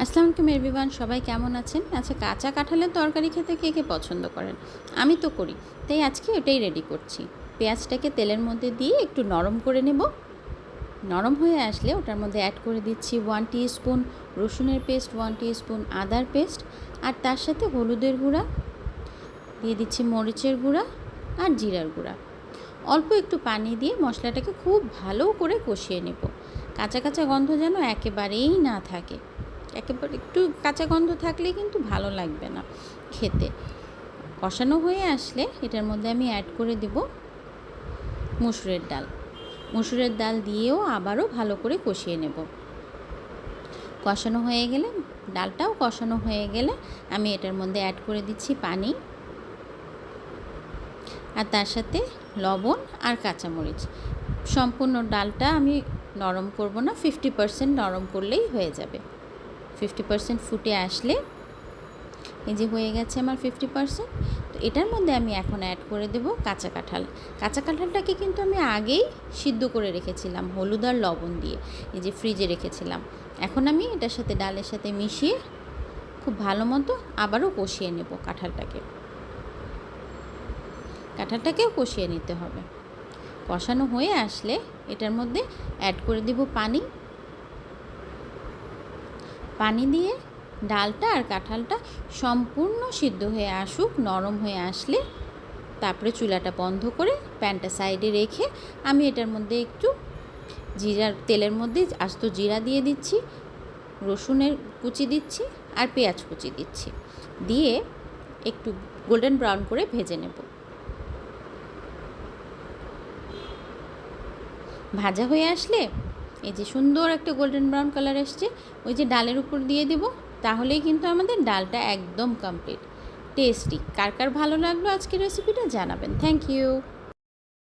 আসসালামু আলাইকুম এভরিওয়ান, সবাই কেমন আছেন? আচ্ছা, কাঁচা কাঁঠালের তরকারি খেতে কে কে পছন্দ করেন? আমি তো করি, তাই আজকে ওটাই রেডি করছি। পেঁয়াজটাকে তেলের মধ্যে দিয়ে একটু নরম করে নেব। নরম হয়ে আসলে ওটার মধ্যে অ্যাড করে দিচ্ছি 1 টিস্পুন রসুনের পেস্ট, 1 টিস্পুন আদার পেস্ট, আর তার সাথে হলুদের গুঁড়া দিয়ে দিচ্ছি, মরিচের গুঁড়া আর জিরার গুঁড়া। অল্প একটু পানি দিয়ে মশলাটাকে খুব ভালো করে কষিয়ে নেব। কাঁচা কাঁচা গন্ধ যেন একেবারেই না থাকে। একেবারে একটু কাঁচা গন্ধ থাকলে কিন্তু ভালো লাগবে না খেতে। কষানো হয়ে আসলে এটার মধ্যে আমি অ্যাড করে দেব মসুরের ডাল। মসুরের ডাল দিয়েও আবারও ভালো করে কষিয়ে নেব। কষানো হয়ে গেলে, ডালটাও কষানো হয়ে গেলে আমি এটার মধ্যে অ্যাড করে দিচ্ছি পানি, আর তার সাথে লবণ আর কাঁচামরিচ। সম্পূর্ণ ডালটা আমি নরম করব না, 50% নরম করলেই হয়ে যাবে। 50% ফুটে আসলে, এই যে হয়ে গেছে আমার 50%, তো এটার মধ্যে আমি এখন অ্যাড করে দেব কাঁচা কাঁঠাল। কাঁচা কাঁঠালটাকে কিন্তু আমি আগেই সিদ্ধ করে রেখেছিলাম হলুদ আর লবণ দিয়ে, এই যে ফ্রিজে রেখেছিলাম। এখন আমি এটার সাথে, ডালের সাথে মিশিয়ে খুব ভালো মতো আবারও কষিয়ে নেব। কাঁঠালটাকেও কষিয়ে নিতে হবে। কষানো হয়ে আসলে এটার মধ্যে অ্যাড করে দেব পানি দিয়ে ডালটা আর কাঁঠালটা সম্পূর্ণ সিদ্ধ হয়ে আসুক। নরম হয়ে আসলে তারপরে চুলাটা বন্ধ করে প্যানটা সাইডে রেখে আমি এটার মধ্যে একটু তেলের মধ্যে আস্ত জিরা দিয়ে দিচ্ছি, রসুনের কুচি দিচ্ছি আর পেঁয়াজ কুচি দিচ্ছি, দিয়ে একটু গোল্ডেন ব্রাউন করে ভেজে নেব। ভাজা হয়ে আসলে, এই যে সুন্দর একটা গোল্ডেন ব্রাউন কালার এসছে, ওই যে ডালের উপর দিয়ে দেব। তাহলেই কিন্তু আমাদের ডালটা একদম কমপ্লিট। টেস্টি। কার কার ভালো লাগলো আজকের রেসিপিটা জানাবেন। Thank you.